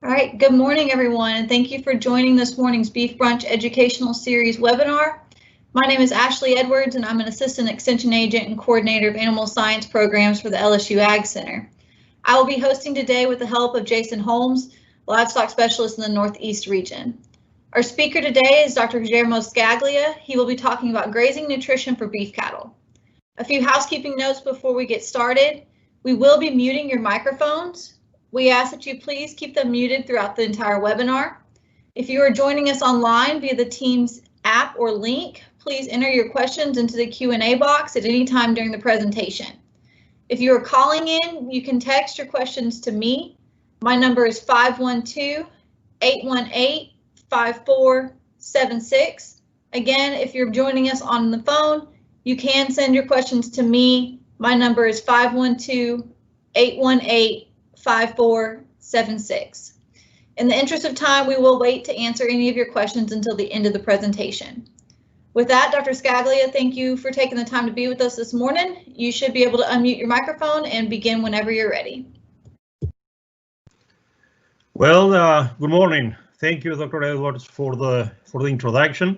All right, good morning, everyone, and thank you for joining this morning's Beef Brunch Educational Series webinar. My name is Ashley Edwards, and I'm an Assistant Extension Agent and Coordinator of Animal Science Programs for the LSU Ag Center. I will be hosting today with the help of Jason Holmes, Livestock Specialist in the Northeast region. Our speaker today is Dr. Guillermo Scaglia. He will be talking about grazing nutrition for beef cattle. A few housekeeping notes before we get started. We will be muting your microphones. We ask that you please keep them muted throughout the entire webinar. If you are joining us online via the Teams app or link, please enter your questions into the Q&A box at any time during the presentation. If you are calling in, you can text your questions to me. My number is 512-818-5476. Again, if you're joining us on the phone, you can send your questions to me. My number is 512-818-5476. In the interest of time, we will wait to answer any of your questions until the end of the presentation. With that, Dr. Scaglia, thank you for taking the time to be with us this morning. You should be able to unmute your microphone and begin whenever you're ready. Well, good morning. Thank you, Dr. Edwards, for the introduction.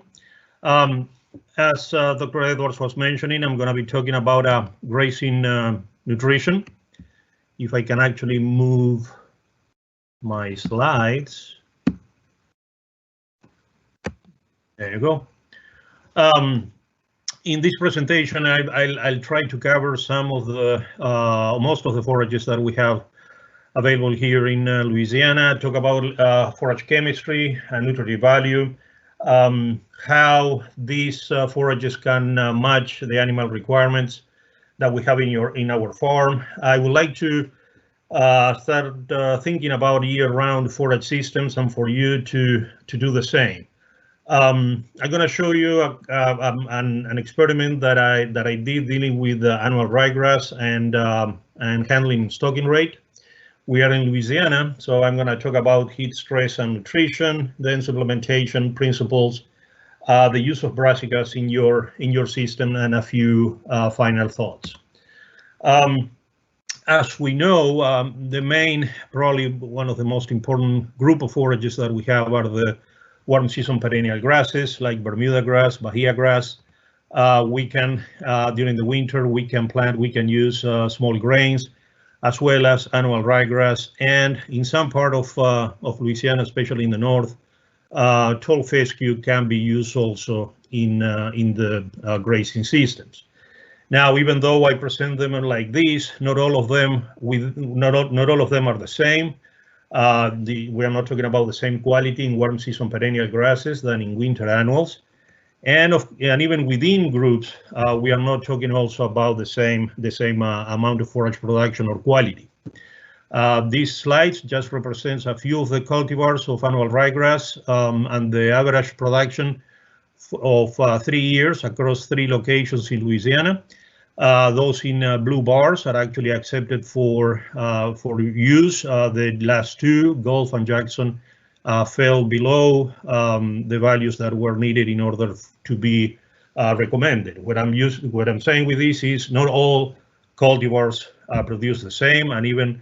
As Dr. Edwards was mentioning, I'm going to be talking about grazing nutrition. If I can actually move my slides. There you go. In this presentation, I'll try to cover some of the most of the forages that we have available here in Louisiana. Talk about forage chemistry and nutritive value, how these forages can match the animal requirements that we have in our farm. I would like to start thinking about year-round forage systems, and for you to do the same. I'm going to show you an experiment that I did dealing with annual ryegrass and handling stocking rate. We are in Louisiana, so I'm going to talk about heat stress and nutrition, then supplementation principles, the use of Brassicas in your system, and a few final thoughts. As we know, probably one of the most important group of forages that we have are the warm season perennial grasses like Bermudagrass, Bahiagrass. We can, during the winter, we can use small grains, as well as annual ryegrass, and in some part of Louisiana, especially in the north, tall fescue can be used also in the grazing systems. Now, even though I present them like this, not all of them are the same. We are not talking about the same quality in warm season perennial grasses than in winter annuals, and even within groups, we are not talking also about the same amount of forage production or quality. These slides just represents a few of the cultivars of annual ryegrass and the average production of 3 years across 3 locations in Louisiana. Those in blue bars are actually accepted for use. The last 2, Gulf and Jackson, fell below the values that were needed in order to be recommended. What I'm saying with this is not all cultivars produce the same, and even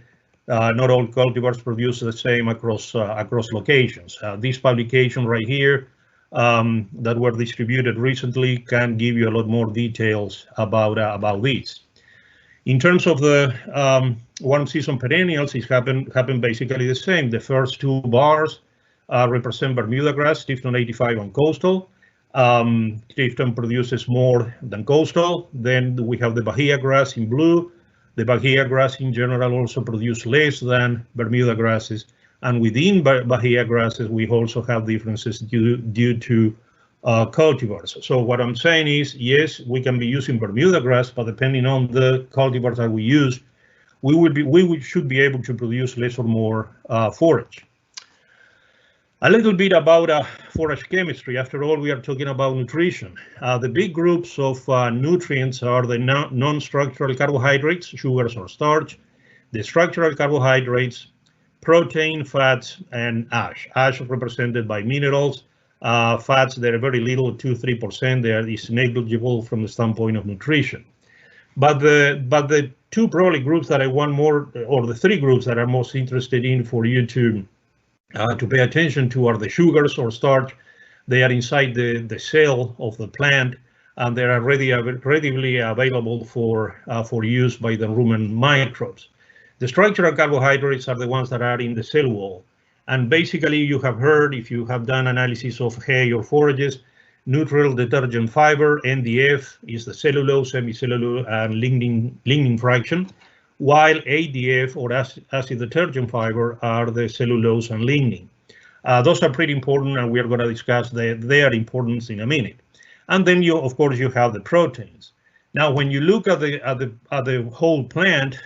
not all cultivars produce the same across locations. This publication right here that were distributed recently can give you a lot more details about this. In terms of the warm season perennials, it happened basically the same. The first 2 bars represent Bermudagrass, Clifton 85 and Coastal. Clifton produces more than Coastal. Then we have the Bahiagrass in blue. The Bahiagrass in general also produce less than Bermudagrasses. And within Bahiagrasses, we also have differences due to cultivars. So what I'm saying is, yes, we can be using Bermudagrass, but depending on the cultivars that we use, we should be able to produce less or more forage. A little bit about forage chemistry. After all, we are talking about nutrition. The big groups of nutrients are the non-structural carbohydrates, sugars or starch, the structural carbohydrates, protein, fats, and ash. Ash represented by minerals. Fats, they're very little, 2-3%. There is negligible from the standpoint of nutrition. But the 2 probably groups that I want more, or the 3 groups that I'm most interested in for you to to pay attention to are the sugars or starch. They are inside the cell of the plant, and they are readily available for use by the rumen microbes. The structural carbohydrates are the ones that are in the cell wall. And basically, you have heard, if you have done analysis of hay or forages, neutral detergent fiber, NDF, is the cellulose, hemicellulose, and lignin fraction, while ADF, or acid detergent fiber, are the cellulose and lignin. Those are pretty important, and we are going to discuss their importance in a minute. And then of course, you have the proteins. Now, when you look at the whole plant,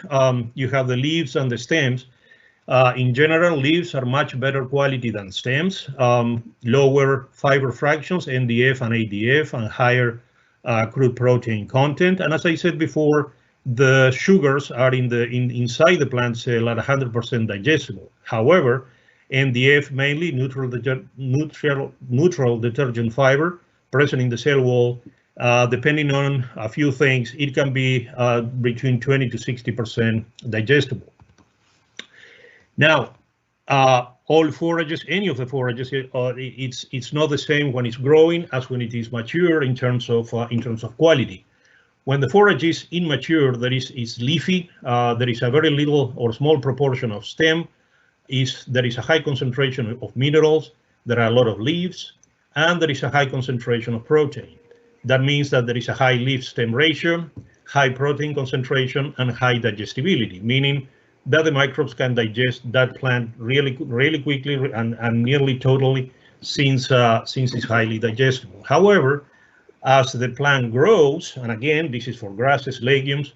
you have the leaves and the stems. In general, leaves are much better quality than stems, lower fiber fractions, NDF and ADF, and higher crude protein content. And as I said before, the sugars are inside the plant cell at 100% digestible. However, NDF, mainly neutral detergent fiber, present in the cell wall, depending on a few things, it can be between 20 to 60% digestible. Now, all forages, any of the forages, it's not the same when it's growing as when it is mature in terms of quality. When the forage is immature, it's leafy. There is a very little or small proportion of stem. There is a high concentration of minerals. There are a lot of leaves, and there is a high concentration of protein. That means that there is a high leaf-stem ratio, high protein concentration, and high digestibility, meaning that the microbes can digest that plant really quickly and nearly totally, since it's highly digestible. However, as the plant grows, and again, this is for grasses, legumes,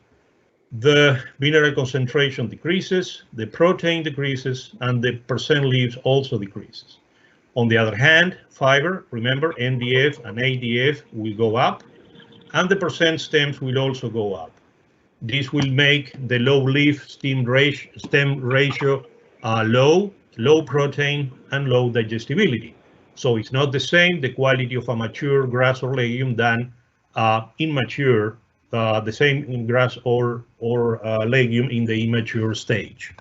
the mineral concentration decreases, the protein decreases, and the percent leaves also decreases. On the other hand, fiber, remember, NDF and ADF will go up, and the percent stems will also go up. This will make the low leaf stem ratio low protein, and low digestibility. So it's not the same, the quality of a mature grass or legume than immature, the same in grass or legume in the immature stage.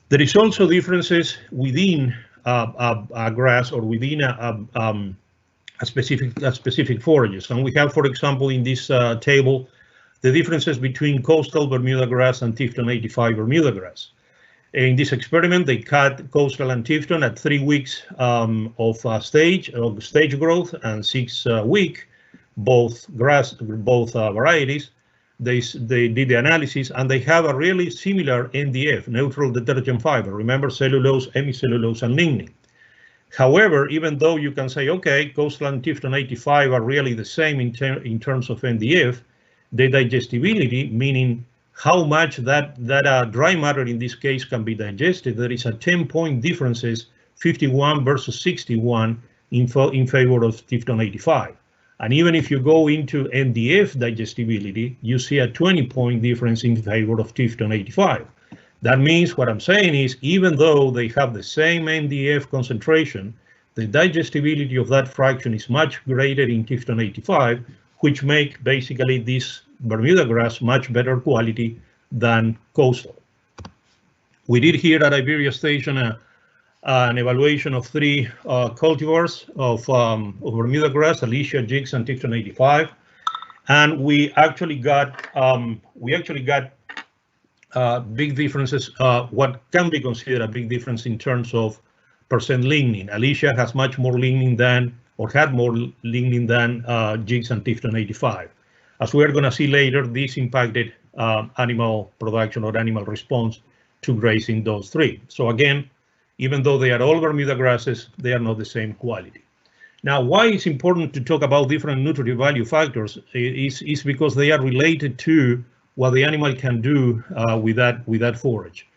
There is also differences within a grass or within a specific forages. And we have, for example, in this table, the differences between coastal Bermudagrass and Tifton 85 Bermudagrass. In this experiment, they cut coastal and Tifton at 3 weeks of stage growth and 6 week, both varieties. They did the analysis, and they have a really similar NDF, neutral detergent fiber. Remember, cellulose, hemicellulose, and lignin. However, even though you can say, okay, coastal and Tifton 85 are really the same in terms of NDF, the digestibility, meaning how much that dry matter in this case can be digested, there is a 10-point differences, 51 versus 61 in favor of Tifton 85. And even if you go into NDF digestibility, you see a 20-point difference in favor of Tifton 85. That means what I'm saying is, even though they have the same NDF concentration, the digestibility of that fraction is much greater in Tifton 85, which make basically this Bermudagrass much better quality than coastal. We did here at Iberia Station an evaluation of 3 cultivars of Bermudagrass, Alicia, Jigs, and Tifton 85, and we actually got big differences. What can be considered a big difference in terms of percent lignin. Alicia has much more lignin than, or had more lignin than Jigs and Tifton 85. As we are going to see later, this impacted animal production or animal response to grazing those 3. So again, even though they are all Bermuda grasses, they are not the same quality. Now, why it's important to talk about different nutritive value factors is because they are related to what the animal can do with that forage.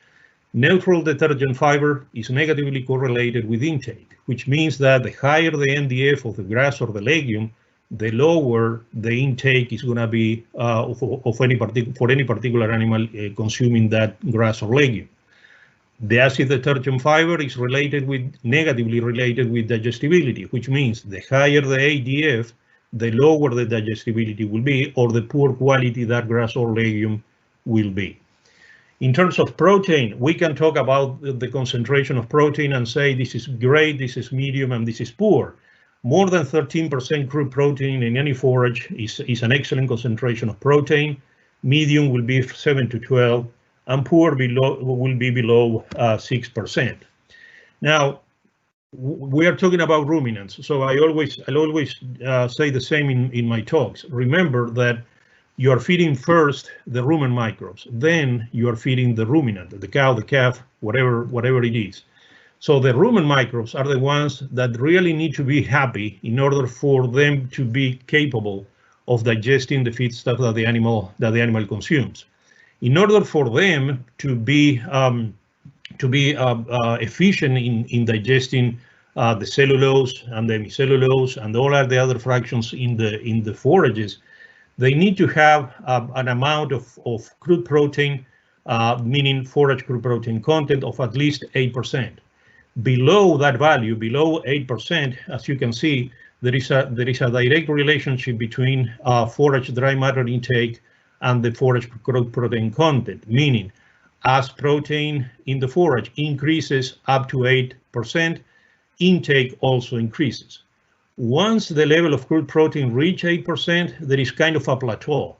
Neutral detergent fiber is negatively correlated with intake, which means that the higher the NDF of the grass or the legume, the lower the intake is going to be for any particular animal consuming that grass or legume. The acid detergent fiber is negatively related with digestibility, which means the higher the ADF, the lower the digestibility will be, or the poor quality that grass or legume will be. In terms of protein, we can talk about the concentration of protein and say this is great, this is medium, and this is poor. More than 13% crude protein in any forage is an excellent concentration of protein. Medium will be 7 to 12, and poor will be below 6%. Now, we are talking about ruminants, so I'll always say the same in my talks. Remember that you are feeding first the rumen microbes, then you are feeding the ruminant, the cow, the calf, whatever it is. So the rumen microbes are the ones that really need to be happy in order for them to be capable of digesting the feedstuff that the animal consumes. In order for them to be efficient in digesting the cellulose and the hemicellulose and all of the other fractions in the forages, they need to have an amount of crude protein, meaning forage crude protein content of at least 8%. Below that value, below 8%, as you can see, there is a direct relationship between forage dry matter intake and the forage crude protein content, meaning as protein in the forage increases up to 8%, intake also increases. Once the level of crude protein reaches 8%, there is kind of a plateau.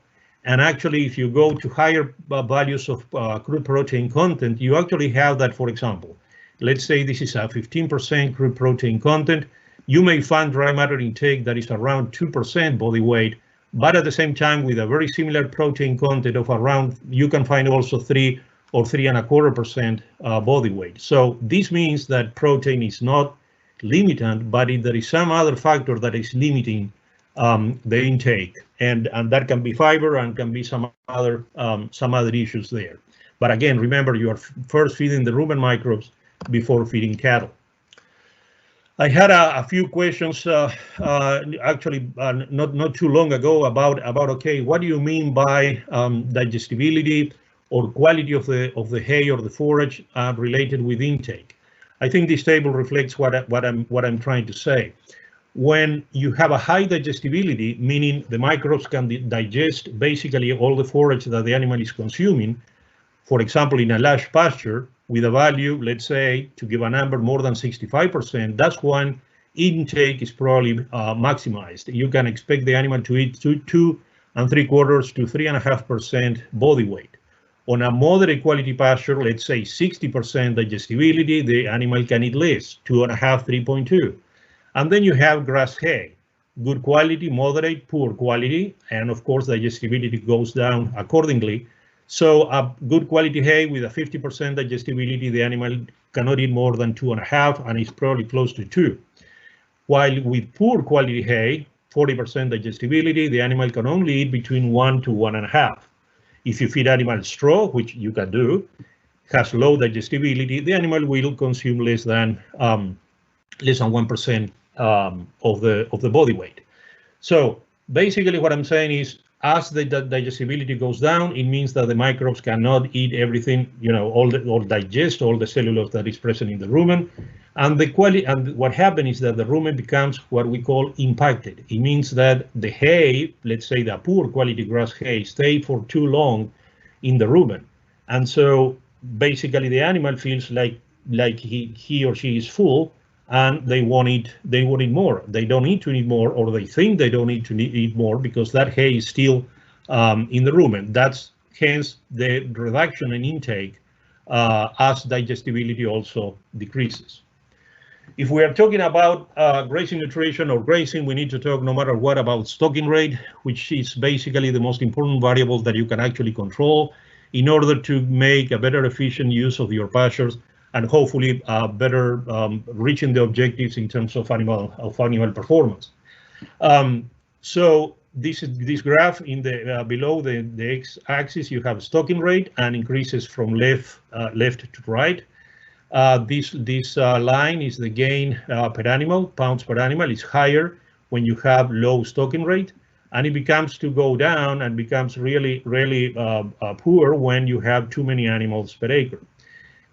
And actually, if you go to higher values of crude protein content, you actually have that, for example, let's say this is a 15% crude protein content, you may find dry matter intake that is around 2% body weight, but at the same time with a very similar protein content of around, you can find also 3 or 3.25% body weight. So this means that protein is not limited, but there is some other factor that is limiting the intake, and that can be fiber and can be some other issues there. But again, remember, you are first feeding the rumen microbes before feeding cattle. I had a few questions actually not too long ago about okay, what do you mean by digestibility or quality of the hay or the forage related with intake? I think this table reflects what I'm trying to say. When you have a high digestibility, meaning the microbes can digest basically all the forage that the animal is consuming, for example, in a large pasture with a value, let's say, to give a number, more than 65%, that's when intake is probably maximized. You can expect the animal to eat 2 3/4 to 3.5% body weight. On a moderate quality pasture, let's say 60% digestibility, the animal can eat less, 2.5, 3.2. And then you have grass hay, good quality, moderate, poor quality, and of course digestibility goes down accordingly. So a good quality hay with a 50% digestibility, the animal cannot eat more than 2.5 and is probably close to 2. While with poor quality hay, 40% digestibility, the animal can only eat between 1 to 1.5. If you feed animal straw, which you can do, has low digestibility, the animal will consume less than 1% of the body weight. So basically what I'm saying is, as the digestibility goes down, it means that the microbes cannot eat everything, or digest all the cellulose that is present in the rumen. And the quality, and what happens is that the rumen becomes what we call impacted. It means that the hay, let's say the poor quality grass hay, stay for too long in the rumen, and so basically the animal feels like he or she is full, and they want to eat more. They don't need to eat more, or they think they don't need to eat more because that hay is still in the rumen. That's hence the reduction in intake as digestibility also decreases. If we are talking about grazing nutrition or grazing, we need to talk no matter what about stocking rate, which is basically the most important variable that you can actually control in order to make a better efficient use of your pastures and hopefully better reaching the objectives in terms of animal performance. So this graph in the below the x-axis, you have stocking rate and increases from left to right. This line is the gain per animal, pounds per animal, is higher when you have low stocking rate, and it becomes to go down and becomes really poor when you have too many animals per acre.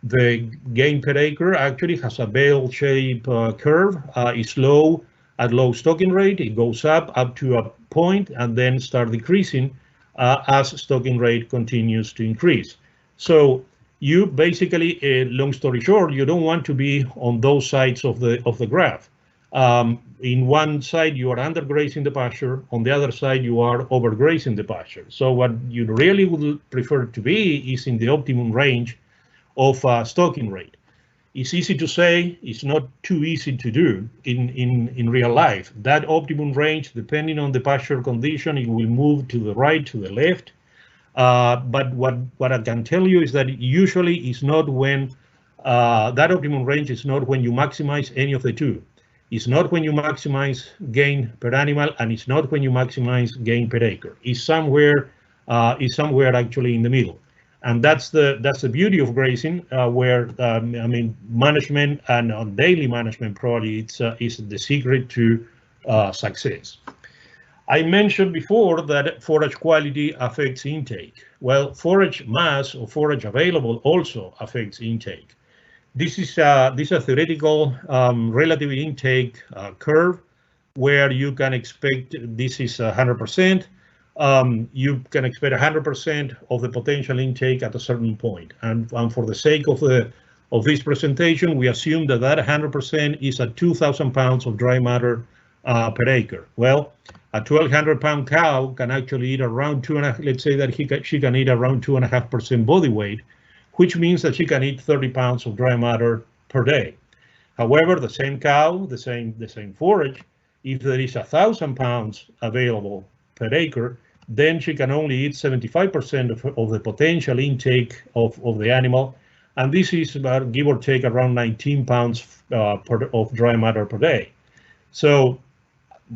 The gain per acre actually has a bell-shaped curve. It's low at low stocking rate. It goes up to a point and then start decreasing as stocking rate continues to increase. So you basically, long story short, you don't want to be on those sides of the graph. In one side, you are undergrazing the pasture. On the other side, you are overgrazing the pasture. So what you really would prefer to be is in the optimum range of stocking rate. It's easy to say, it's not too easy to do in real life. That optimum range, depending on the pasture condition, it will move to the right, to the left. But what I can tell you is that usually it's not when that optimum range is not when you maximize any of the two. It's not when you maximize gain per animal, and it's not when you maximize gain per acre. It's somewhere actually in the middle. And that's the beauty of grazing, where I mean, management and daily management probably is the secret to success. I mentioned before that forage quality affects intake. Well, forage mass or forage available also affects intake. This is a theoretical relative intake curve where you can expect this is 100%. You can expect 100% of the potential intake at a certain point. And for the sake of this presentation, we assume that 100% is at 2,000 pounds of dry matter per acre. Well, a 1,200-pound cow can actually eat around let's say that she can eat around 2.5% body weight, which means that she can eat 30 pounds of dry matter per day. However, the same cow, the same forage, if there is 1,000 pounds available per acre, then she can only eat 75% of the potential intake of the animal. And this is about, give or take, around 19 pounds of dry matter per day. So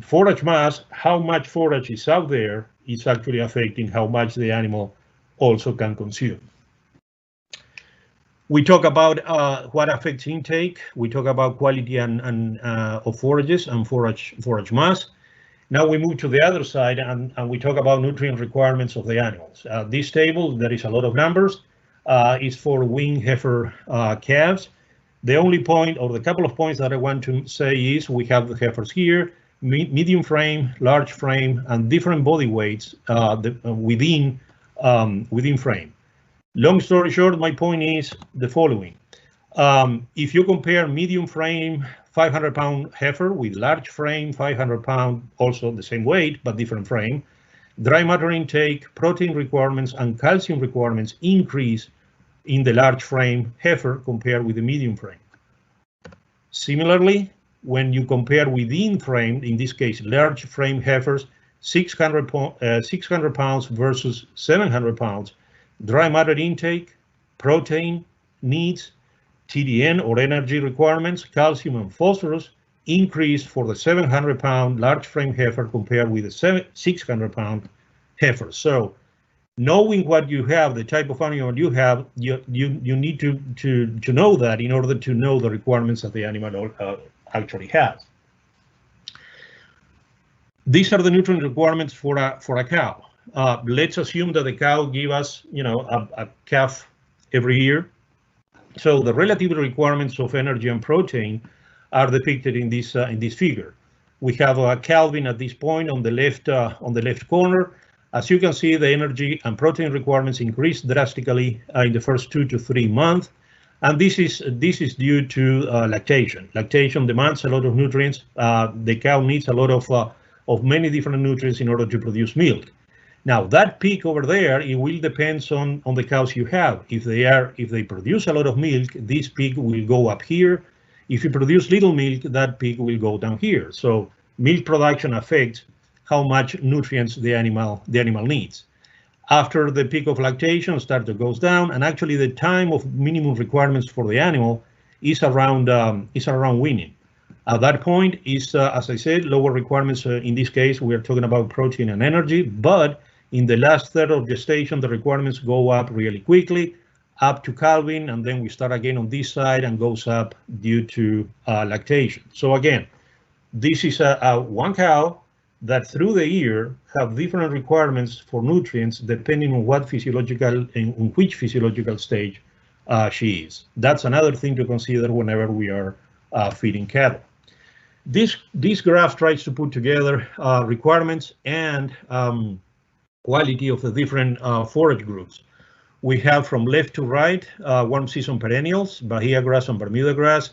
forage mass, how much forage is out there, is actually affecting how much the animal also can consume. We talk about what affects intake. We talk about quality of forages and forage mass. Now we move to the other side and we talk about nutrient requirements of the animals. This table, there is a lot of numbers, is for weaned heifer calves. The only point, or the couple of points that I want to say is we have the heifers here, medium frame, large frame, and different body weights within frame. Long story short, my point is the following. If you compare medium frame 500-pound heifer with large frame 500-pound, also the same weight but different frame, dry matter intake, protein requirements, and calcium requirements increase in the large frame heifer compared with the medium frame. Similarly, when you compare within frame, in this case large frame heifers, 600 pounds versus 700 pounds, dry matter intake, protein needs, TDN or energy requirements, calcium and phosphorus increase for the 700-pound large frame heifer compared with the 600-pound heifer. So knowing what you have, the type of animal you have, you need to know that in order to know the requirements that the animal actually has. These are the nutrient requirements for a cow. Let's assume that the cow gives us, a calf every year. So the relative requirements of energy and protein are depicted in this figure. We have a calving at this point on the left corner. As you can see, the energy and protein requirements increase drastically in the first 2 to 3 months, and this is due to lactation. Lactation demands a lot of nutrients. The cow needs a lot of many different nutrients in order to produce milk. Now that peak over there, it will depend on the cows you have. If they produce a lot of milk, this peak will go up here. If you produce little milk, that peak will go down here. So milk production affects how much nutrients the animal needs. After the peak of lactation goes down, and actually the time of minimum requirements for the animal is around weaning. At that point is, as I said, lower requirements. In this case, we are talking about protein and energy, but in the last third of gestation, the requirements go up really quickly, up to calving, and then we start again on this side and goes up due to lactation. So again, this is one cow that through the year have different requirements for nutrients depending on in which physiological stage she is. That's another thing to consider whenever we are feeding cattle. This graph tries to put together requirements and quality of the different forage groups. We have from left to right warm season perennials, Bahiagrass and Bermudagrass.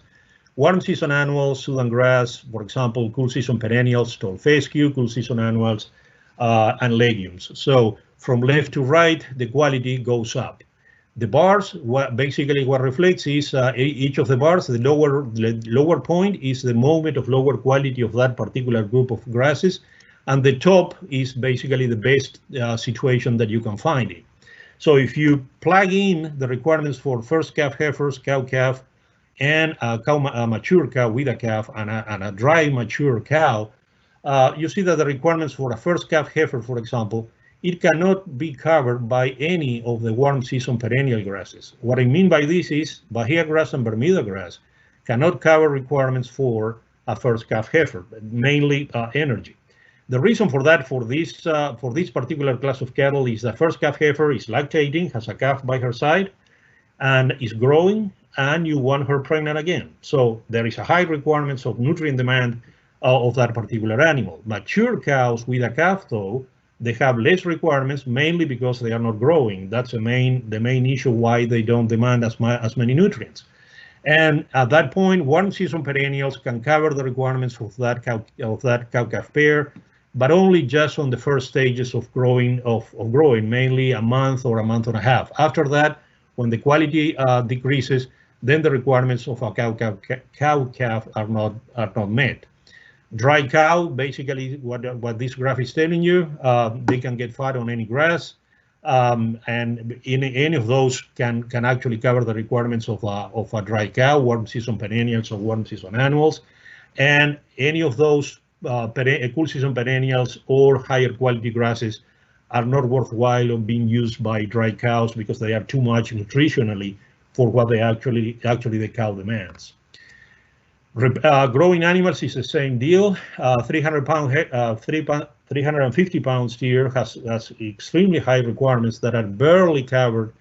Warm season annuals, Sudan grass, for example, cool season perennials, tall fescue, cool season annuals, and legumes. So from left to right, the quality goes up. The bars, basically what reflects is each of the bars, the lower point is the moment of lower quality of that particular group of grasses, and the top is basically the best situation that you can find it. So if you plug in the requirements for first calf heifers, cow-calf, and a mature cow with a calf and a dry mature cow, you see that the requirements for a first calf heifer, for example, it cannot be covered by any of the warm season perennial grasses. What I mean by this is Bahiagrass and Bermudagrass cannot cover requirements for a first calf heifer, mainly energy. The reason for that, for this particular class of cattle, is the first calf heifer is lactating, has a calf by her side, and is growing, and you want her pregnant again. So there is a high requirements of nutrient demand of that particular animal. Mature cows with a calf, though, they have less requirements, mainly because they are not growing. That's the main issue why they don't demand as many nutrients. And at that point, warm season perennials can cover the requirements of that cow-calf pair, but only just on the first stages of growing, mainly a month or a month and a half. After that, when the quality decreases, then the requirements of a cow-calf are not met. Dry cow, basically what this graph is telling you, they can get fat on any grass, and any of those can actually cover the requirements of a dry cow, warm season perennials or warm season annuals, and any of those cool season perennials or higher quality grasses are not worthwhile of being used by dry cows because they are too much nutritionally for what they actually the cow demands. Growing animals is the same deal. 350 pound steer has extremely high requirements that are barely covered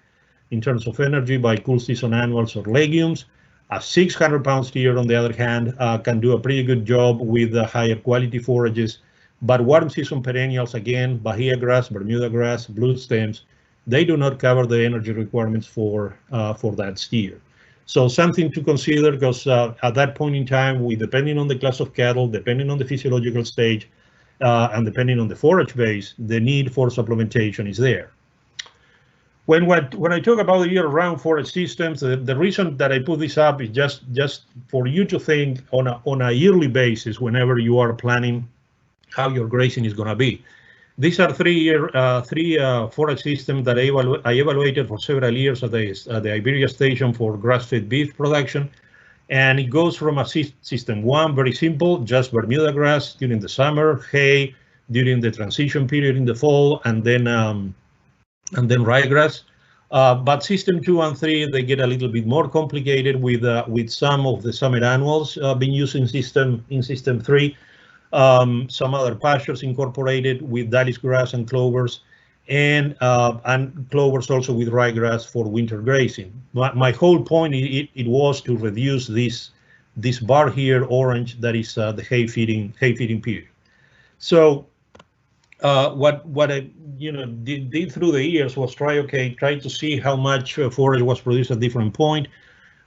in terms of energy by cool season annuals or legumes. A 600 pound steer, on the other hand, can do a pretty good job with higher quality forages. But warm season perennials, again, Bahiagrass, Bermudagrass, blue stems, they do not cover the energy requirements for that steer. So something to consider, because at that point in time, depending on the class of cattle, depending on the physiological stage, and depending on the forage base, the need for supplementation is there. When I talk about the year-round forage systems, the reason that I put this up is just for you to think on a yearly basis whenever you are planning how your grazing is going to be. These are three forage systems that I evaluated for several years at the Iberia station for grass-fed beef production, and it goes from a system one, very simple, just Bermuda grass during the summer, hay during the transition period in the fall, and then ryegrass. But system 2 and 3, they get a little bit more complicated with some of the summer annuals being used in system 3. Some other pastures incorporated with Dalis grass and clovers, and clovers also with ryegrass for winter grazing. My whole point it was to reduce this bar here, orange, that is the hay feeding period. So what I did through the years was try to see how much forage was produced at different point,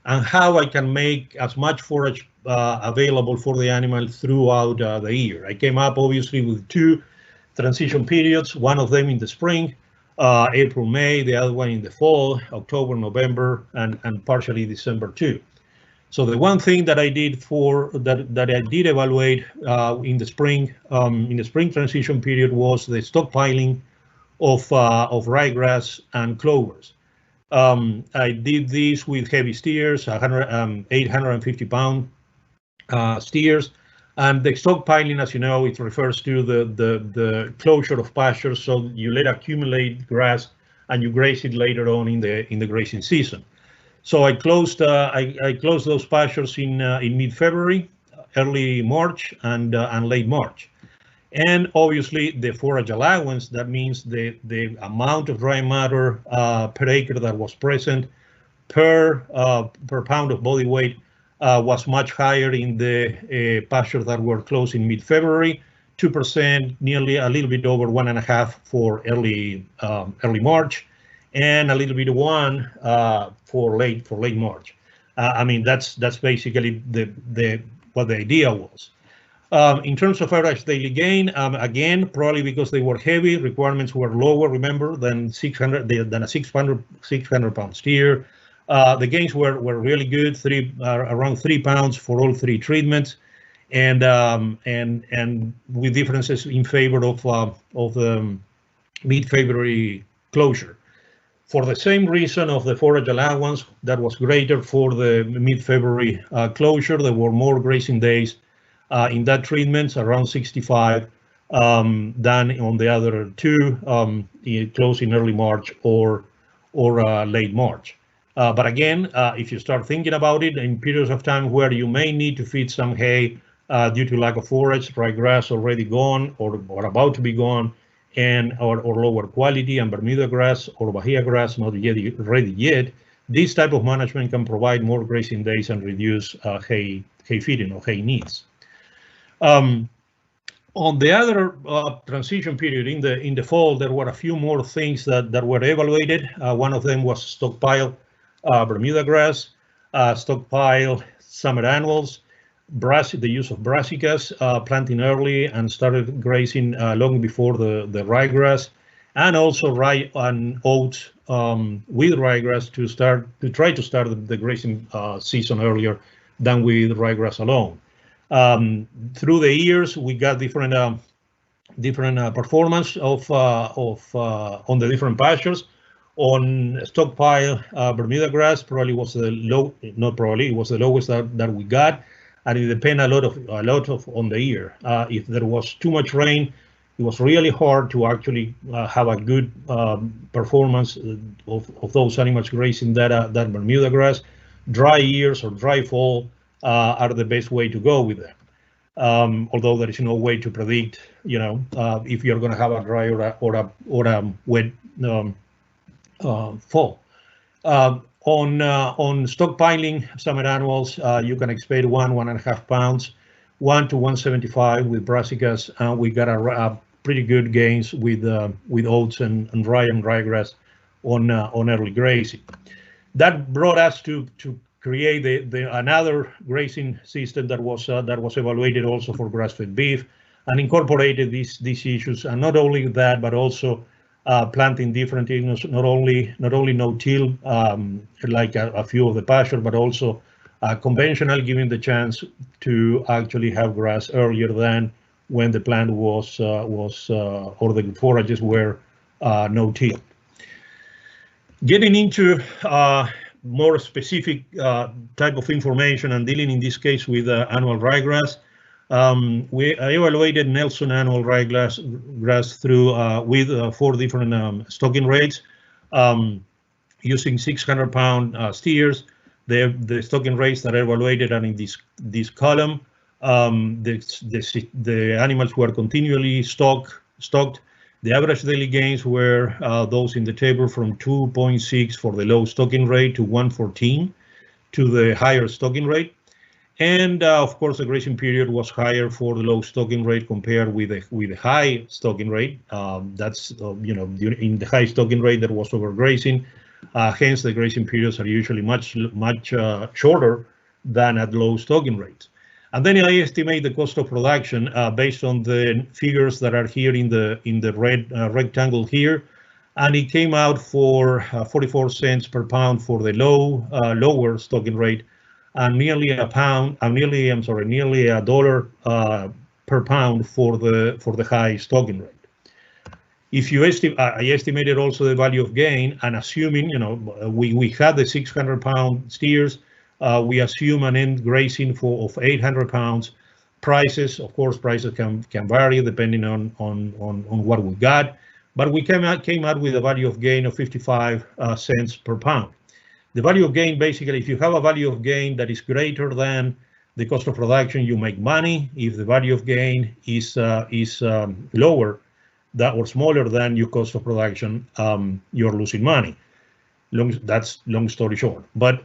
and how I can make as much forage available for the animal throughout the year. I came up obviously with 2 transition periods, one of them in the spring, April, May, the other one in the fall, October, November, and partially December too. So the one thing that I did that I did evaluate in the spring transition period was the stockpiling of ryegrass and clovers. I did this with heavy steers, 850 pound steers, and the stockpiling, as you know, it refers to the closure of pastures, so you let accumulate grass and you graze it later on in the grazing season. So I closed those pastures in mid-February, early March, and late March. And obviously the forage allowance, that means the amount of dry matter per acre that was present per pound of body weight was much higher in the pastures that were closed in mid-February, 2%, nearly a little bit over 1.5% for early March, and a little bit of one for late March. I mean, that's basically what the idea was. In terms of average daily gain, again, probably because they were heavy, requirements were lower, remember, than a 600 pound steer. The gains were really good, around 3 pounds for all 3 treatments, and with differences in favor of the mid-February closure. For the same reason of the forage allowance that was greater for the mid-February closure, there were more grazing days in that treatment, around 65, than on the other 2, close in early March or late March. But again, if you start thinking about it, in periods of time where you may need to feed some hay due to lack of forage, ryegrass already gone or about to be gone, and or lower quality, and Bermudagrass or Bahiagrass not yet ready yet, this type of management can provide more grazing days and reduce hay feeding or hay needs. On the other transition period in the fall, there were a few more things that were evaluated. One of them was stockpile Bermudagrass, stockpile summer annuals, the use of Brassicas, planting early and started grazing long before the ryegrass, and also rye and oats with ryegrass to try to start the grazing season earlier than with ryegrass alone. Through the years, we got different performance of on the different pastures. On stockpile Bermudagrass, probably was the it was the lowest that we got, and it depends a lot on the year. If there was too much rain, it was really hard to actually have a good performance of those animals grazing that Bermudagrass. Dry years or dry fall are the best way to go with them. Although there is no way to predict, if you're going to have a dry or a wet fall. On stockpiling summer annuals, you can expect 1.5 pounds, 1 to 175 with Brassicas, and we got a pretty good gains with oats and ryegrass on early grazing. That brought us to create another grazing system that was evaluated also for grass-fed beef and incorporated these issues, and not only that, but also planting different things, not only no-till like a few of the pasture, but also conventional, giving the chance to actually have grass earlier than when the plant was or the forages were no-till. Getting into more specific type of information and dealing in this case with annual ryegrass. We evaluated Nelson annual ryegrass through with 4 different stocking rates using 600-pound steers. The stocking rates that are evaluated are in this column. The animals were continually stocked. The average daily gains were those in the table from 2.6 for the low stocking rate to 114 to the higher stocking rate. And of course, the grazing period was higher for the low stocking rate compared with the high stocking rate. That's in the high stocking rate there was overgrazing. Hence, the grazing periods are usually much shorter than at low stocking rates. And then I estimate the cost of production based on the figures that are here in the red rectangle here, and it came out for 44 cents per pound for the lower stocking rate, and nearly $1 per pound for the high stocking rate. If you I estimated also the value of gain, and assuming we had the 600-pound steers. We assume an end grazing of 800 pounds. Prices, of course, can vary depending on what we got, but we came out with a value of gain of 55 cents per pound. The value of gain, basically, if you have a value of gain that is greater than the cost of production, you make money. If the value of gain is lower or smaller than your cost of production, you're losing money. That's long story short. But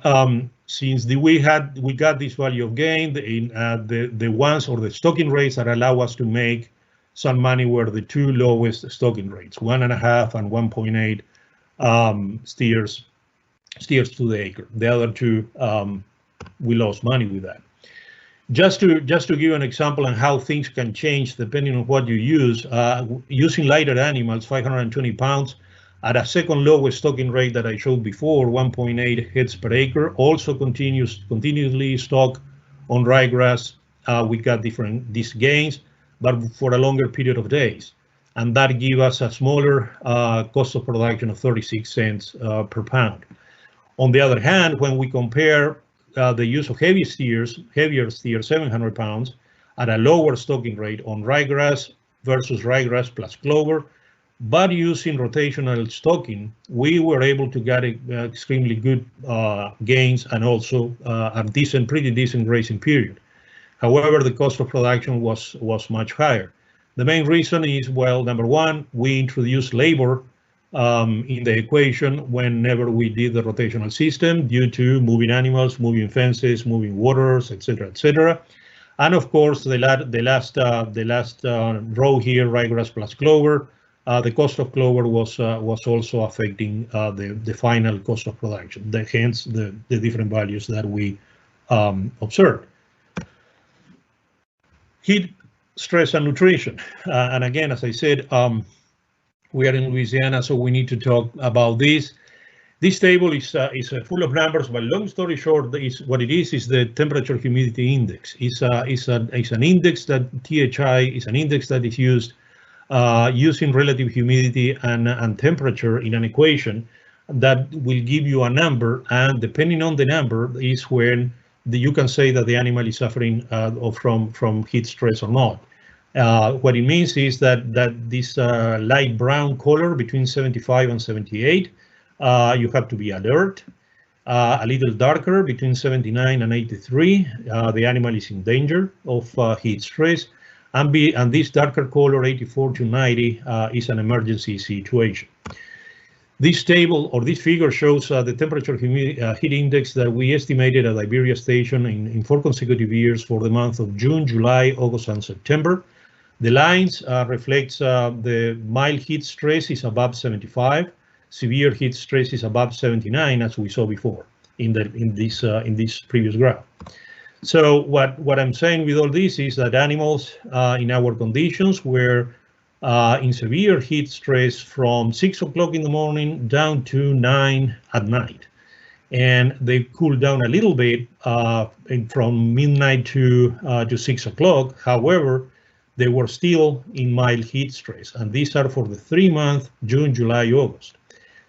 since we got this value of gain, the ones or the stocking rates that allow us to make some money were the 2 lowest stocking rates, 1.5 and 1.8 steers to the acre. The other two, we lost money with that. Just to give you an example on how things can change depending on what you use, using lighter animals, 520 pounds, at a second lowest stocking rate that I showed before, 1.8 heads per acre, also continuously stock on ryegrass. We got these gains, but for a longer period of days. And that gives us a smaller cost of production of 36 cents per pound. On the other hand, when we compare the use of heavier steers, 700 pounds, at a lower stocking rate on ryegrass versus ryegrass plus clover, but using rotational stocking, we were able to get extremely good gains and also a pretty decent grazing period. However, the cost of production was much higher. The main reason is, well, number one, we introduced labor in the equation whenever we did the rotational system due to moving animals, moving fences, moving waters, etc., etc. And of course, the last row here, ryegrass plus clover, the cost of clover was also affecting the final cost of production. Hence the different values that we observed. Heat, stress, and nutrition. And again, as I said, we are in Louisiana, so we need to talk about this. This table is full of numbers, but long story short, what it is the temperature humidity index. It's an index that THI is an index that is used using relative humidity and temperature in an equation that will give you a number, and depending on the number is when you can say that the animal is suffering from heat stress or not. What it means is that this light brown color between 75 and 78, you have to be alert. A little darker between 79 and 83, the animal is in danger of heat stress. And this darker color, 84 to 90, is an emergency situation. This table or this figure shows the temperature heat index that we estimated at Iberia Station in 4 consecutive years for the month of June, July, August, and September. The lines reflects the mild heat stress is above 75, severe heat stress is above 79, as we saw before in this previous graph. So what I'm saying with all this is that animals in our conditions were in severe heat stress from 6 o'clock in the morning down to 9 at night. And they cooled down a little bit from midnight to 6 o'clock. However, they were still in mild heat stress. And these are for the 3 months, June, July, August.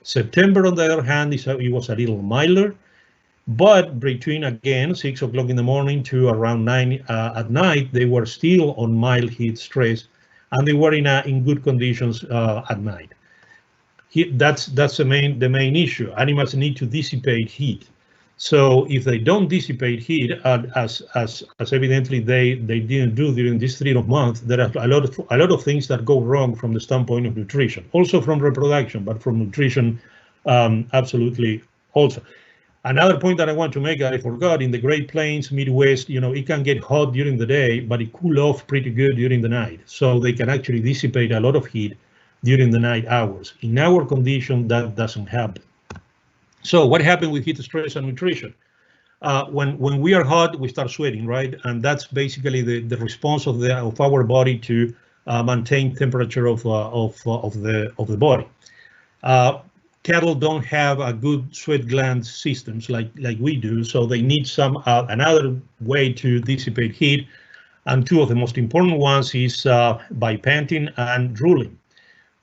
September, on the other hand, it was a little milder. But between, again, 6 o'clock in the morning to around 9 at night, they were still on mild heat stress, and they were in good conditions at night. That's the main issue. Animals need to dissipate heat. So if they don't dissipate heat, as evidently they didn't do during these 3 months, there are a lot of things that go wrong from the standpoint of nutrition, also from reproduction, but from nutrition, absolutely also. Another point that I want to make that I forgot, in the Great Plains, Midwest, it can get hot during the day, but it cool off pretty good during the night. So they can actually dissipate a lot of heat during the night hours. In our condition, that doesn't happen. So what happened with heat stress and nutrition? When we are hot, we start sweating, right? And that's basically the response of our body to maintain temperature of the body. Cattle don't have a good sweat gland systems like we do, so they need another way to dissipate heat. And 2 of the most important ones is by panting and drooling.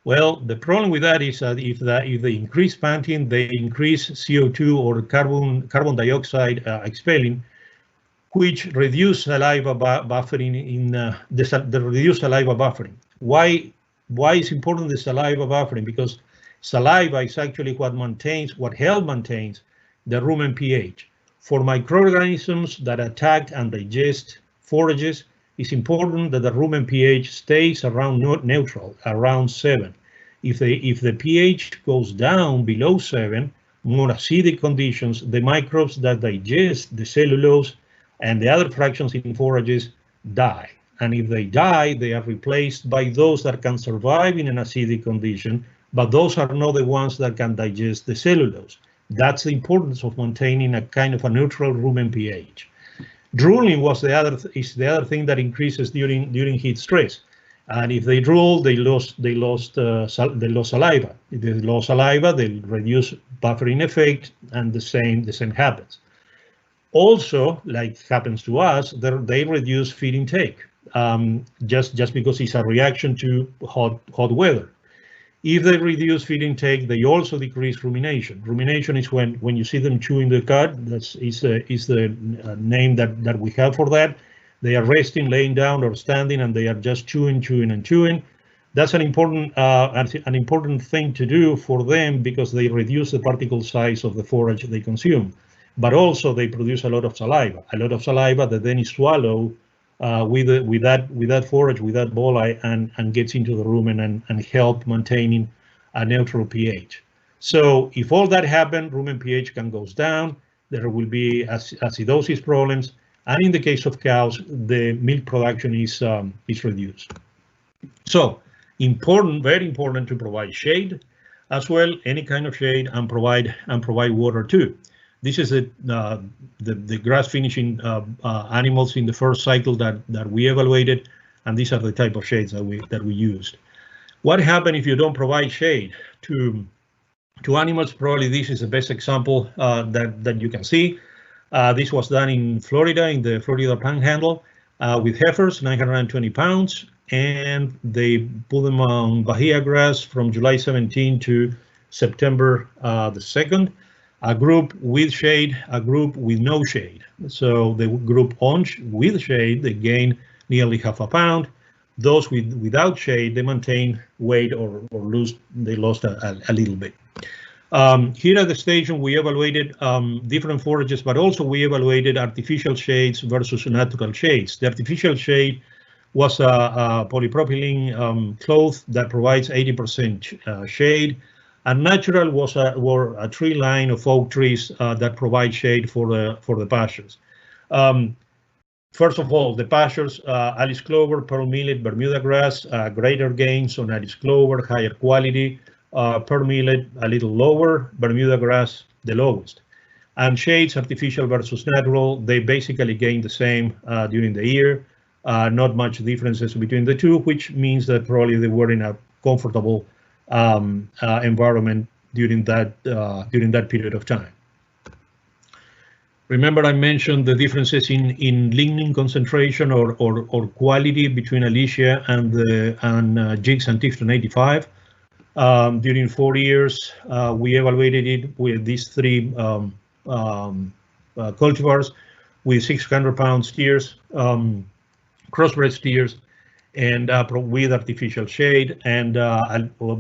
Well, the problem with that is that if they increase panting, they increase CO2 or carbon dioxide expelling, which reduce saliva buffering the reduced saliva buffering. Why is important the saliva buffering? Because saliva is actually what helps maintain the rumen pH. For microorganisms that attack and digest forages, it's important that the rumen pH stays around neutral, around 7. If the pH goes down below 7, more acidic conditions, the microbes that digest the cellulose and the other fractions in forages die. And if they die, they are replaced by those that can survive in an acidic condition, but those are not the ones that can digest the cellulose. That's the importance of maintaining a kind of a neutral rumen pH. Drooling is the other thing that increases during heat stress. And if they drool, they lost saliva. If they lost saliva, they reduce buffering effect, and the same happens. Also, like happens to us, they reduce feed intake, just because it's a reaction to hot weather. If they reduce feed intake, they also decrease rumination. Rumination is when you see them chewing the cud. That is the name that we have for that. They are resting, laying down, or standing, and they are just chewing. That's an important thing to do for them, because they reduce the particle size of the forage they consume. But also they produce a lot of saliva that then is swallowed with that forage, with that bolli, and gets into the rumen and help maintaining a neutral pH. So if all that happens, rumen pH can goes down. There will be acidosis problems, and in the case of cows, the milk production is reduced. So very important to provide shade as well, any kind of shade, and provide water too. This is the grass finishing animals in the first cycle that we evaluated, and these are the type of shades that we used. What happens if you don't provide shade to animals? Probably this is the best example that you can see. This was done in Florida, in the Florida Panhandle, with heifers, 920 pounds, and they put them on Bahiagrass from July 17 to September the 2nd. A group with shade, a group with no shade. So the group with shade, they gain nearly half a pound. Those without shade, they maintain weight or they lost a little bit. Here at the station, we evaluated different forages, but also we evaluated artificial shades versus natural shades. The artificial shade was a polypropylene cloth that provides 80% shade. And natural were a tree line of oak trees that provide shade for the pastures. First of all, the pastures, Alice clover, pearl millet, Bermudagrass, greater gains on Alice clover, higher quality, pearl millet a little lower, Bermudagrass the lowest. And shades, artificial versus natural, they basically gain the same during the year. Not much differences between the two, which means that probably they were in a comfortable environment during that period of time. Remember, I mentioned the differences in lignin concentration or quality between Alicia and Jigs and Tifton 85. During 4 years, we evaluated it with these three cultivars with 600-pound steers, crossbred steers, and with artificial shade, and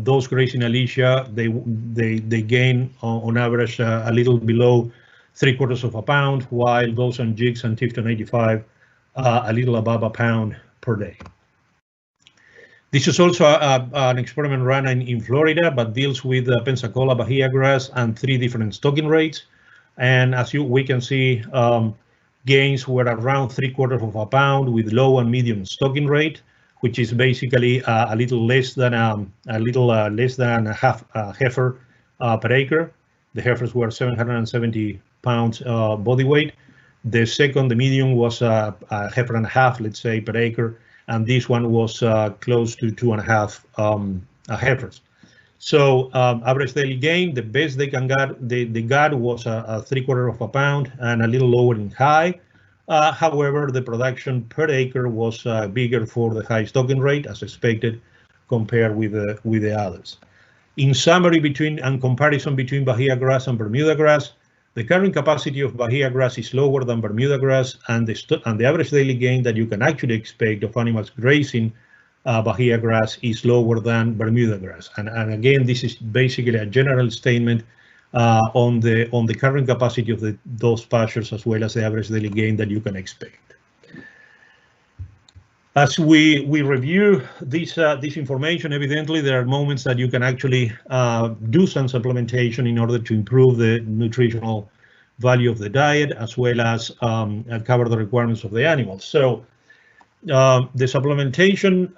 those grazing Alicia, they gain on average a little below 3/4 pound, while those on Jigs and Tifton 85 a little above a pound per day. This is also an experiment run in Florida, but deals with Pensacola, Bahiagrass, and 3 different stocking rates. And as we can see, gains were around 3/4 pound with low and medium stocking rate, which is basically a little less than a half heifer per acre. The heifers were 770 pounds body weight. The medium was a heifer and a half, let's say, per acre, and this one was close to 2.5 heifers. So average daily gain, the best they got was a 3/4 pound and a little lower in high. However, the production per acre was bigger for the high stocking rate, as expected, compared with the others. In summary, comparison between Bahiagrass and Bermudagrass, the carrying capacity of Bahiagrass is lower than Bermudagrass, and the average daily gain that you can actually expect of animals grazing Bahiagrass is lower than Bermudagrass. And again, this is basically a general statement on the carrying capacity of those pastures, as well as the average daily gain that you can expect. As we review this information, evidently there are moments that you can actually do some supplementation in order to improve the nutritional value of the diet, as well as cover the requirements of the animals. So The supplementation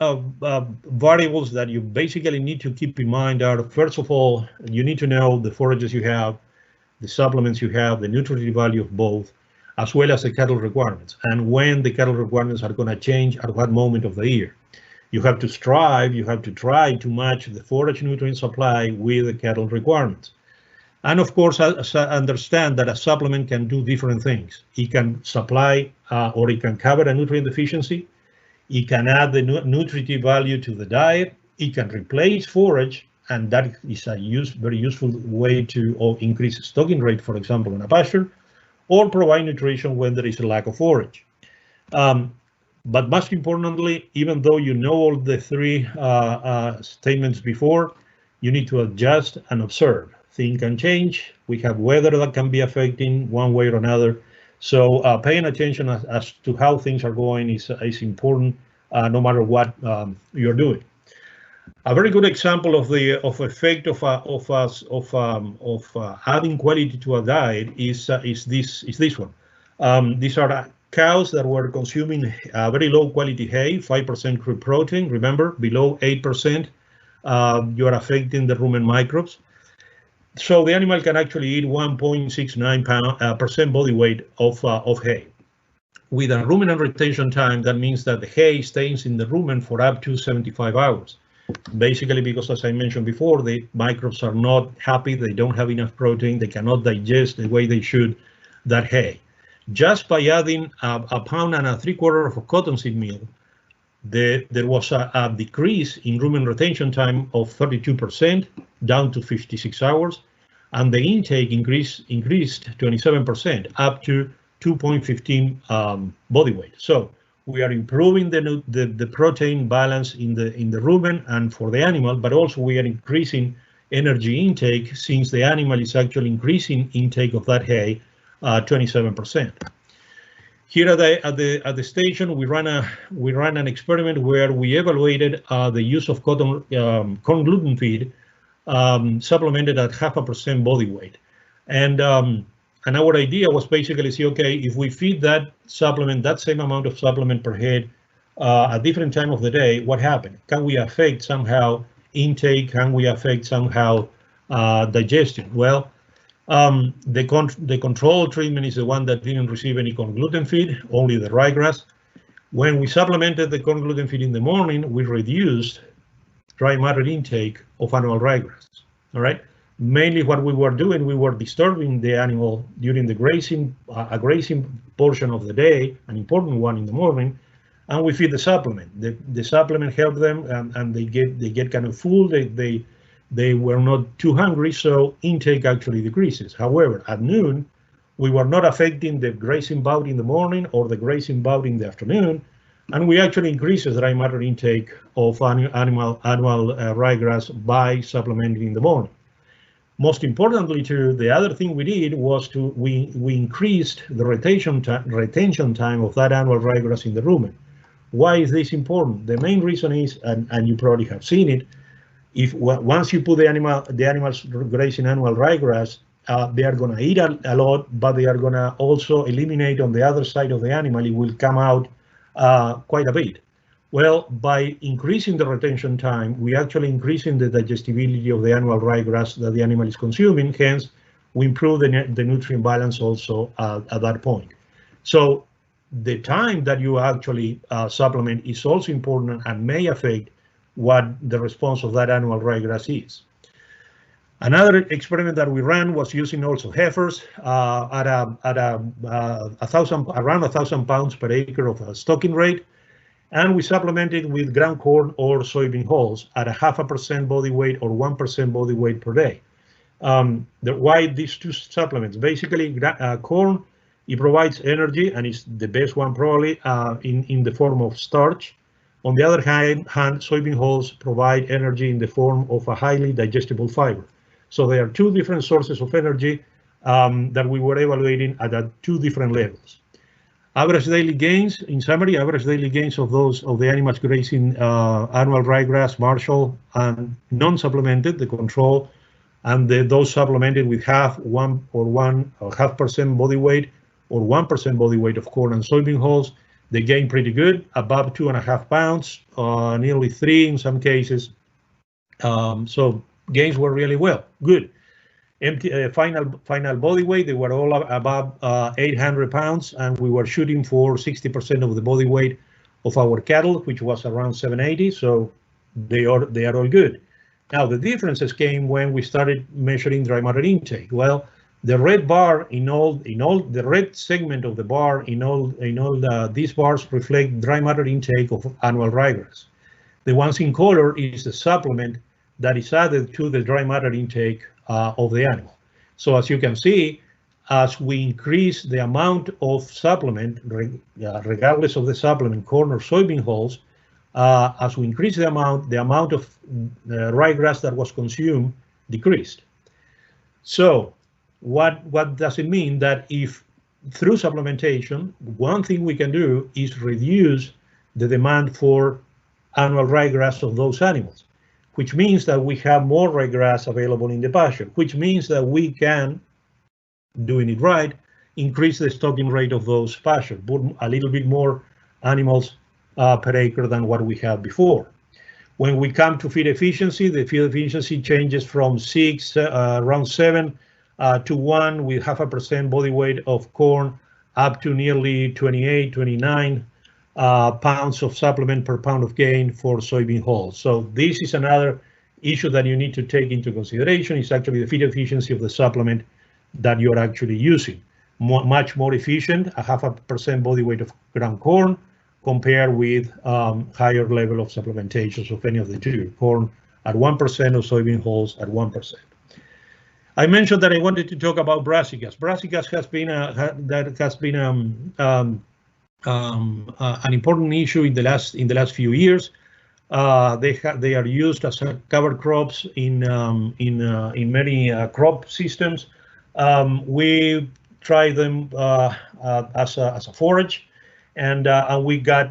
variables that you basically need to keep in mind are, first of all, you need to know the forages you have, the supplements you have, the nutritive value of both, as well as the cattle requirements, and when the cattle requirements are going to change at what moment of the year. You have to try to match the forage nutrient supply with the cattle requirements. And of course, understand that a supplement can do different things. It can supply or it can cover a nutrient deficiency. It can add the nutritive value to the diet. It can replace forage, and that is a very useful way to increase stocking rate, for example, in a pasture, or provide nutrition when there is a lack of forage. But most importantly, even though you know all the three statements before, you need to adjust and observe. Things can change. We have weather that can be affecting one way or another. So paying attention as to how things are going is important, no matter what you're doing. A very good example of the effect of adding quality to a diet is this one. These are cows that were consuming very low quality hay, 5% crude protein. Remember, below 8%, you are affecting the rumen microbes. So the animal can actually eat 1.69% body weight of hay. With a ruminant retention time, that means that the hay stays in the rumen for up to 75 hours. Basically, because as I mentioned before, the microbes are not happy, they don't have enough protein, they cannot digest the way they should that hay. Just by adding a pound and 3/4 of cottonseed meal, there was a decrease in rumen retention time of 32%, down to 56 hours, and the intake increased 27%, up to 2.15 body weight. So we are improving the protein balance in the rumen and for the animal, but also we are increasing energy intake, since the animal is actually increasing intake of that hay 27%. Here at the station, we ran an experiment where we evaluated the use of corn gluten feed supplemented at 0.5% body weight, and our idea was basically see, okay, if we feed that supplement, that same amount of supplement per head at different time of the day, what happened? Can we affect somehow intake? Can we affect somehow digestion? Well, the control treatment is the one that didn't receive any corn gluten feed, only the ryegrass. When we supplemented the corn gluten feed in the morning, we reduced dry matter intake of annual ryegrass. All right. Mainly what we were doing, we were disturbing the animal during the grazing, a grazing portion of the day, an important one in the morning, and we feed the supplement. The supplement helped them, and they get kind of full. They were not too hungry, so intake actually decreases. However, at noon, we were not affecting the grazing bout in the morning or the grazing bout in the afternoon, and we actually increased the dry matter intake of annual ryegrass by supplementing in the morning. Most importantly, too, the other thing we did was we increased the retention time of that annual ryegrass in the rumen. Why is this important? The main reason is, and you probably have seen it, once you put the animals grazing annual ryegrass, they are going to eat a lot, but they are going to also eliminate on the other side of the animal. It will come out quite a bit. Well, by increasing the retention time, we actually increasing the digestibility of the annual ryegrass that the animal is consuming. Hence, we improve the nutrient balance also at that point. So the time that you actually supplement is also important and may affect what the response of that annual ryegrass is. Another experiment that we ran was using also heifers at around 1,000 pounds per acre of a stocking rate. And we supplemented with ground corn or soybean hulls at 0.5% body weight or 1% body weight per day. Why these two supplements? Basically, corn, it provides energy and is the best one probably in the form of starch. On the other hand, soybean hulls provide energy in the form of a highly digestible fiber. So there are two different sources of energy that we were evaluating at two different levels. Average daily gains, in summary, average daily gains of the animals grazing annual ryegrass, Marshall, and non-supplemented, the control, and those supplemented with 0.5% body weight or 1% body weight of corn and soybean hulls, They gained pretty good, above 2.5 pounds, nearly 3 in some cases. So gains were really good. Final body weight, they were all above 800 pounds, and we were shooting for 60% of the body weight of our cattle, which was around 780. So they are all good. Now the differences came when we started measuring dry matter intake. Well, the red bar in all the red segment of the bar in all these bars reflect dry matter intake of annual ryegrass. The ones in color is the supplement that is added to the dry matter intake of the animal. So as you can see, as we increase the amount of supplement, regardless of the supplement, corn or soybean hulls, as we increase the amount of ryegrass that was consumed decreased. So what does it mean? That if through supplementation, one thing we can do is reduce the demand for annual ryegrass of those animals, which means that we have more ryegrass available in the pasture, which means that we can, doing it right, increase the stocking rate of those pastures, put a little bit more animals per acre than what we had before. When we come to feed efficiency, the feed efficiency changes from around 7 to 1 with 0.5% body weight of corn up to nearly 28, 29 pounds of supplement per pound of gain for soybean hulls. So this is another issue that you need to take into consideration. It's actually the feed efficiency of the supplement that you're actually using. Much more efficient, 0.5% body weight of ground corn compared with higher level of supplementations of any of the two, corn at 1% or soybean hulls at 1%. I mentioned that I wanted to talk about Brassicas. Brassicas has been an important issue in the last few years. They are used as cover crops in many crop systems. We try them as a forage, and we got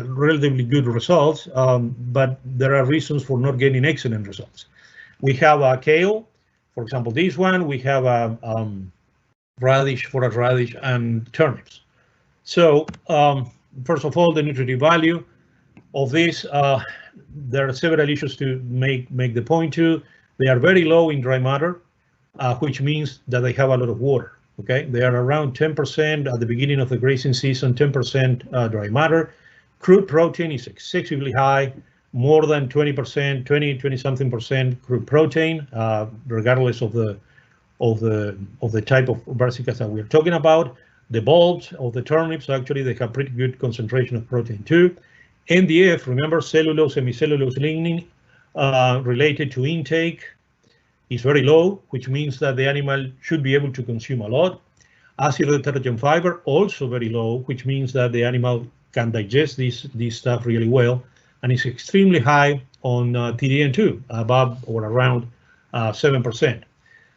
relatively good results. But there are reasons for not getting excellent results. We have kale, for example, this one. We have radish, forage radish, and turnips. So first of all, the nutritive value of this, there are several issues to make the point to. They are very low in dry matter, which means that they have a lot of water. Okay, they are around 10% at the beginning of the grazing season, 10% dry matter. Crude protein is excessively high, more than 20%, 20-something percent crude protein, regardless of the type of brassicas that we're talking about. The bulbs of the turnips, actually, they have pretty good concentration of protein too. NDF, remember, cellulose, hemicellulose, lignin, related to intake, is very low, which means that the animal should be able to consume a lot. Acid detergent fiber, also very low, which means that the animal can digest this stuff really well. And it's extremely high on TDN2, above or around 7%.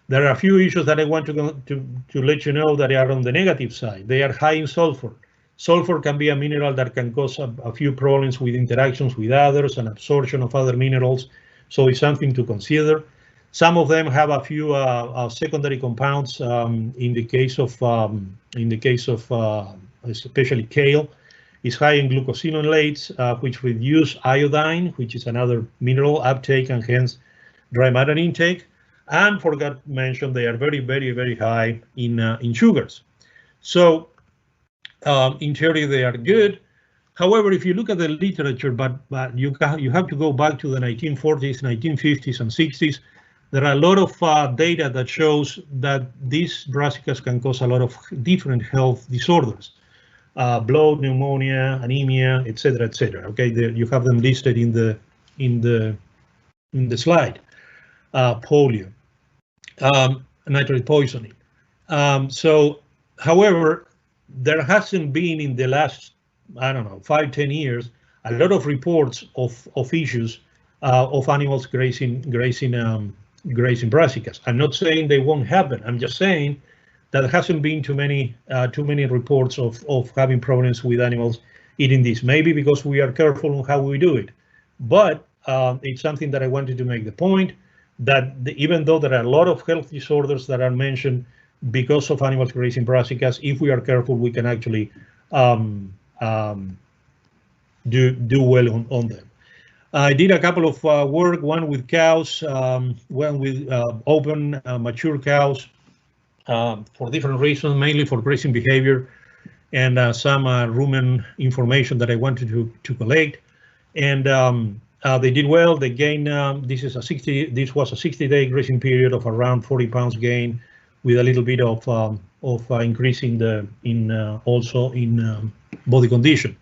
There are a few issues that I want to let you know that are on the negative side. They are high in sulfur. Sulfur can be a mineral that can cause a few problems with interactions with others and absorption of other minerals. So it's something to consider. Some of them have a few secondary compounds. In the case of especially kale, is high in glucosinolates, which reduce iodine, which is another mineral uptake and hence dry matter intake. And forgot to mention, they are very, very, very high in sugars. So in theory, they are good. However, if you look at the literature, but you have to go back to the 1940s, 1950s, and 60s. There are a lot of data that shows that these brassicas can cause a lot of different health disorders, blood, pneumonia, anemia, etc., etc. Okay, you have them listed in the slide. Polio, nitrate poisoning. So, however, there hasn't been in the last, I don't know, 5-10 years, a lot of reports of issues of animals grazing brassicas. I'm not saying they won't happen. I'm just saying that there hasn't been too many reports of having problems with animals eating this. Maybe because we are careful on how we do it, but it's something that I wanted to make the point that even though there are a lot of health disorders that are mentioned because of animals grazing brassicas, if we are careful, we can actually do well on them. I did a couple of work, one with cows, one with open mature cows for different reasons, mainly for grazing behavior and some rumen information that I wanted to collect. And they did well. They gained. This was a 60-day grazing period of around 40 pounds gain, with a little bit of increase also in body condition.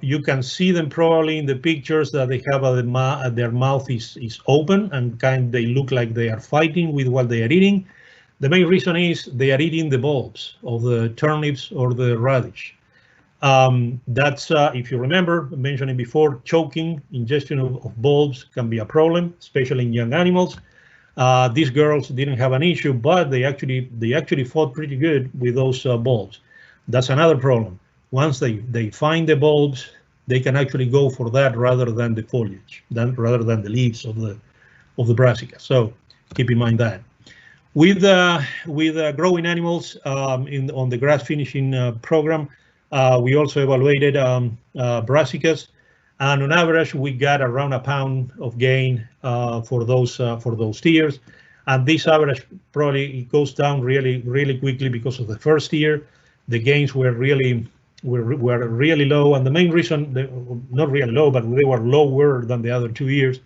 You can see them probably in the pictures that they have their mouth is open and they look like they are fighting with what they are eating. The main reason is they are eating the bulbs of the turnips or the radish. That's if you remember mentioning before, choking, ingestion of bulbs can be a problem, especially in young animals. These girls didn't have an issue, but they actually fought pretty good with those bulbs. That's another problem. Once they find the bulbs, they can actually go for that rather than the foliage, rather than the leaves of the Brassicas. So keep in mind that. With growing animals on the grass finishing program, we also evaluated Brassicas, and on average we got around a pound of gain for those steers. And this average probably goes down really quickly because of the first year. The gains were really low, and the main reason, not really low, but they were lower than the other 2 years.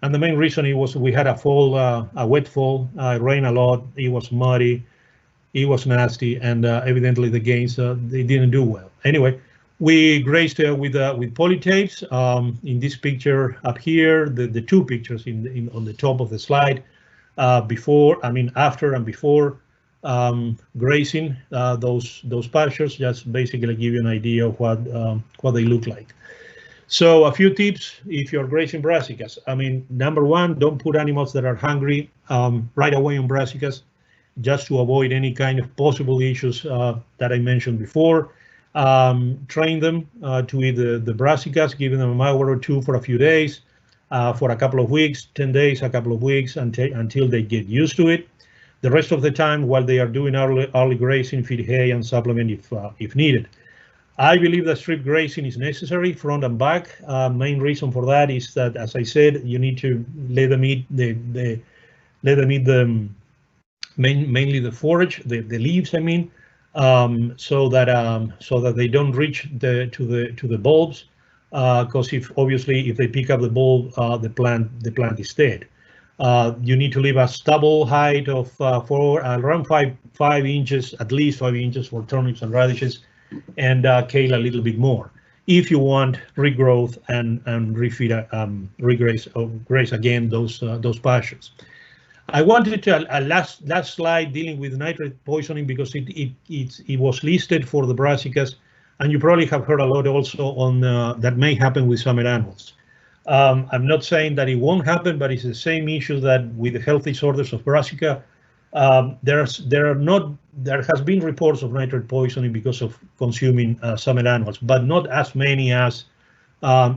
And the main reason it was we had a wet fall, it rained a lot, it was muddy, it was nasty, and evidently the gains they didn't do well. Anyway, we grazed with polytapes. In this picture up here, the two pictures on the top of the slide, after and before grazing those pastures, just basically give you an idea of what they look like. So a few tips if you're grazing Brassicas. Number one, don't put animals that are hungry right away on Brassicas, just to avoid any kind of possible issues that I mentioned before. Train them to eat the Brassicas, giving them an hour or two for a few days, for a couple of weeks, 10 days, a couple of weeks, until they get used to it. The rest of the time, while they are doing early grazing, feed hay and supplement if needed. I believe that strip grazing is necessary, front and back. Main reason for that is that, as I said, you need to let them eat mainly the forage, the leaves. So that they don't reach to the bulbs. Because if they pick up the bulb, the plant is dead. You need to leave a stubble height of around 5 inches, at least 5 inches for turnips and radishes, and kale a little bit more, if you want regrowth and graze again those pastures. I wanted to last slide dealing with nitrate poisoning because it was listed for the Brassicas, and you probably have heard a lot also on that may happen with some animals. I'm not saying that it won't happen, but it's the same issue that with the health disorders of Brassica. There has been reports of nitrate poisoning because of consuming some animals, but not as many as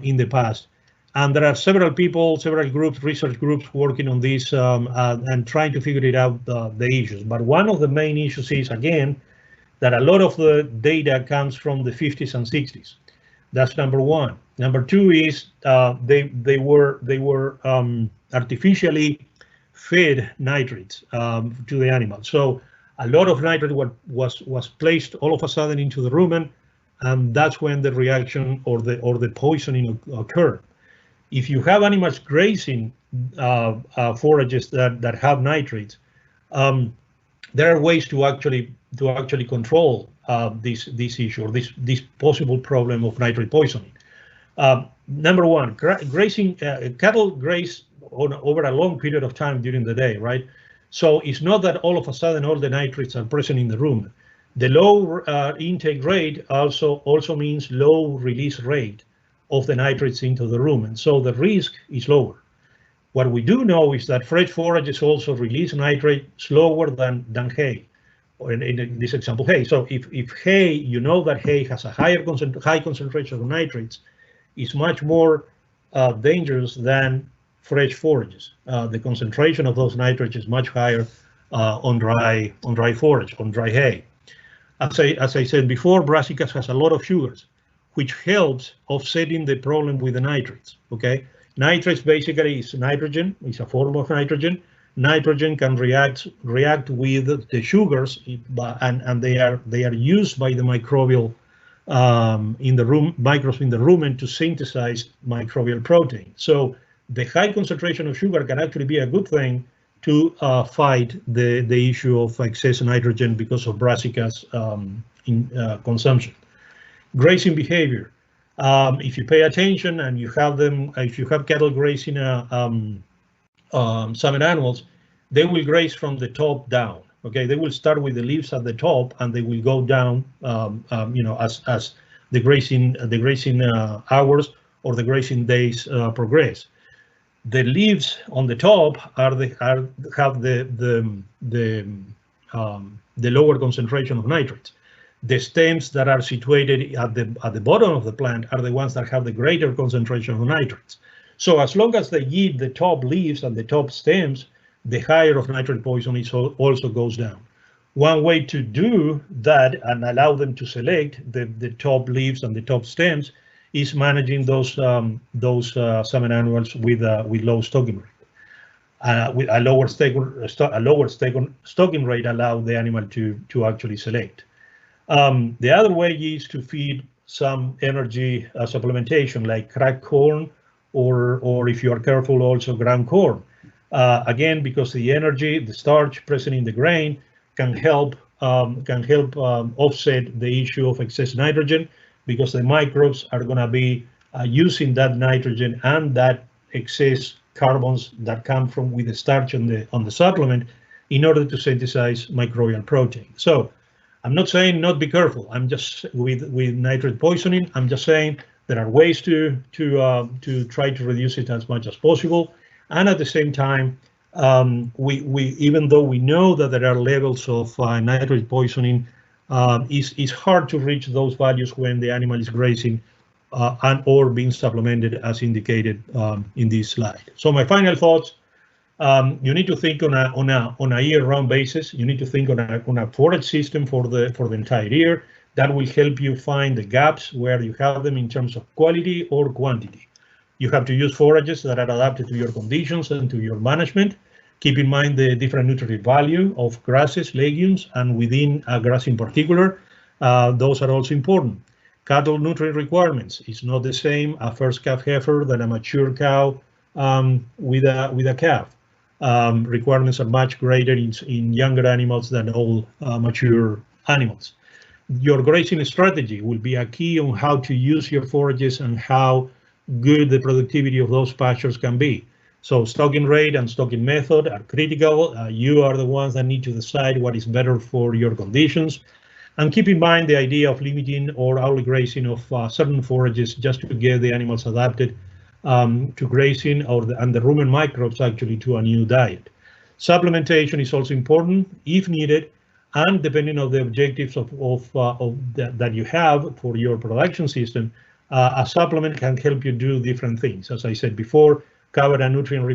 in the past. And there are several groups, research groups working on this and trying to figure it out, the issues. But one of the main issues is, again, that a lot of the data comes from the 50s and 60s. That's number one. Number two is they were artificially fed nitrates to the animals. So a lot of nitrate was placed all of a sudden into the rumen, and that's when the reaction or the poisoning occurred. If you have animals grazing forages that have nitrates, there are ways to actually control this issue or this possible problem of nitrate poisoning. Number one, grazing cattle graze over a long period of time during the day, right? So it's not that all of a sudden all the nitrates are present in the rumen. The low intake rate also means low release rate of the nitrates into the rumen, so the risk is lower. What we do know is that fresh forages also release nitrate slower than hay, or in this example, hay. So if hay, you know that hay has a high concentration of nitrates, is much more dangerous than fresh forages. The concentration of those nitrates is much higher on dry forage, on dry hay. As I said before, Brassicas has a lot of sugars, which helps offsetting the problem with the nitrates. Okay, nitrates basically is nitrogen. It's a form of nitrogen. Nitrogen can react with the sugars, and they are used by the microbial in the microbes in the rumen to synthesize microbial protein. So the high concentration of sugar can actually be a good thing to fight the issue of excess nitrogen because of Brassicas consumption. Grazing behavior. If you pay attention and you have them, if you have cattle grazing salmon animals, they will graze from the top down. Okay, they will start with the leaves at the top and they will go down, as the grazing hours or the grazing days progress. The leaves on the top have the lower concentration of nitrates. The stems that are situated at the bottom of the plant are the ones that have the greater concentration of nitrates. So as long as they eat the top leaves and the top stems, the higher of nitrate poison also goes down. One way to do that and allow them to select the top leaves and the top stems is managing those salmon animals with low stocking rate. With a lower stocking rate allow the animal to actually select. The other way is to feed some energy supplementation like cracked corn, or if you are careful, also ground corn. Again, because the energy, the starch present in the grain can help offset the issue of excess nitrogen, because the microbes are going to be using that nitrogen and that excess carbons that come from with the starch on the supplement in order to synthesize microbial protein. So I'm not saying not be careful. I'm just with nitrate poisoning. I'm just saying there are ways to try to reduce it as much as possible, and at the same time, we even though we know that there are levels of nitrate poisoning, it's hard to reach those values when the animal is grazing and or being supplemented as indicated in this slide. So my final thoughts. You need to think on a year-round basis. You need to think on a forage system for the entire year. That will help you find the gaps where you have them in terms of quality or quantity. You have to use forages that are adapted to your conditions and to your management. Keep in mind the different nutritive value of grasses, legumes, and within a grass in particular. Those are also important. Cattle nutrient requirements is not the same a first calf heifer than a mature cow with a calf. Requirements are much greater in younger animals than all mature animals. Your grazing strategy will be a key on how to use your forages and how good the productivity of those pastures can be. So stocking rate and stocking method are critical. You are the ones that need to decide what is better for your conditions. And keep in mind the idea of limiting or hourly grazing of certain forages just to get the animals adapted to grazing and the rumen microbes actually to a new diet. Supplementation is also important if needed, and depending on the objectives that you have for your production system, a supplement can help you do different things. As I said before, cover a nutrient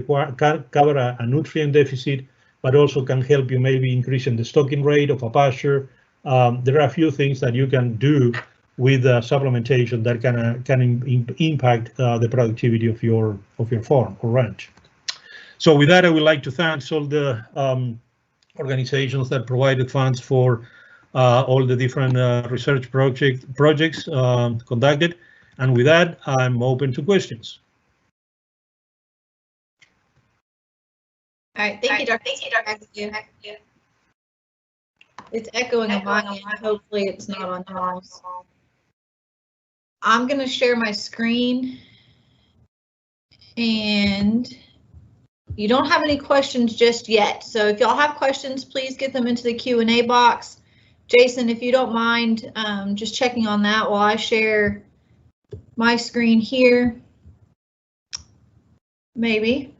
deficit, but also can help you maybe increasing the stocking rate of a pasture. There are a few things that you can do with supplementation that can impact the productivity of your farm or ranch. So with that, I would like to thank all the organizations that provided funds for all the different research projects conducted. And with that, I'm open to questions. All right, thank you, Dr. Scaglia. It's echoing on my end. Hopefully it's not on yours. I'm going to share my screen, and you don't have any questions just yet. So if y'all have questions, please get them into the Q&A box. Jason, if you don't mind just checking on that while I share my screen here. Maybe.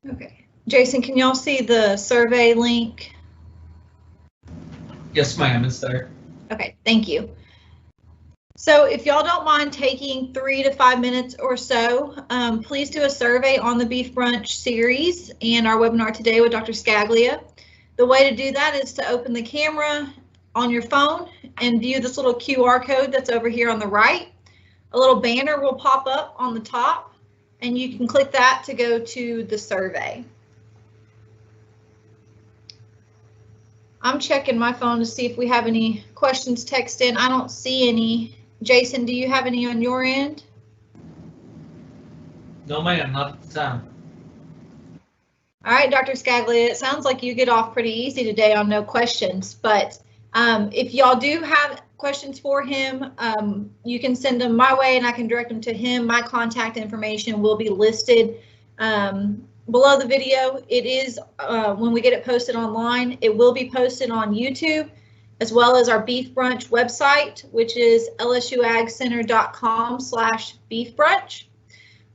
Okay. Jason, can y'all see the survey link? Yes, ma'am, it's there. Okay, thank you. So if y'all don't mind taking 3 to 5 minutes or so, please do a survey on the Beef Brunch series and our webinar today with Dr. Scaglia. The way to do that is to open the camera on your phone and view this little QR code that's over here on the right. A little banner will pop up on the top and you can click that to go to the survey. I'm checking my phone to see if we have any questions text in. I don't see any. Jason, do you have any on your end? No, ma'am, not at the time. All right, Dr. Scaglia, it sounds like you get off pretty easy today on no questions, but if y'all do have questions for him, you can send them my way and I can direct them to him. My contact information will be listed below the video. It is, when we get it posted online, it will be posted on YouTube, as well as our Beef Brunch website, which is lsuagcenter.com/beefbrunch.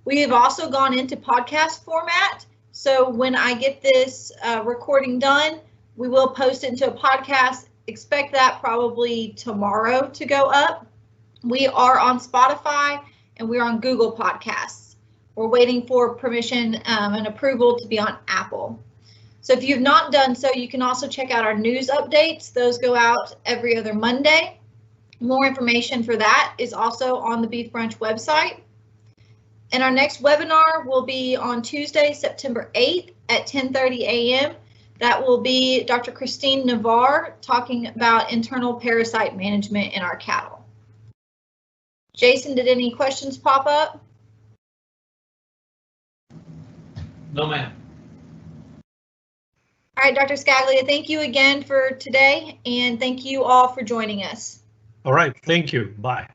We have also gone into podcast format. So when I get this recording done, we will post it into a podcast. Expect that probably tomorrow to go up. We are on Spotify and we're on Google Podcasts. We're waiting for permission and approval to be on Apple. So if you've not done so, you can also check out our news updates. Those go out every other Monday. More information for that is also on the Beef Brunch website. And our next webinar will be on Tuesday, September 8th at 10:30 a.m. That will be Dr. Christine Navarre talking about internal parasite management in our cattle. Jason, did any questions pop up? No, ma'am. All right, Dr. Scaglia, thank you again for today, and thank you all for joining us. All right, thank you. Bye.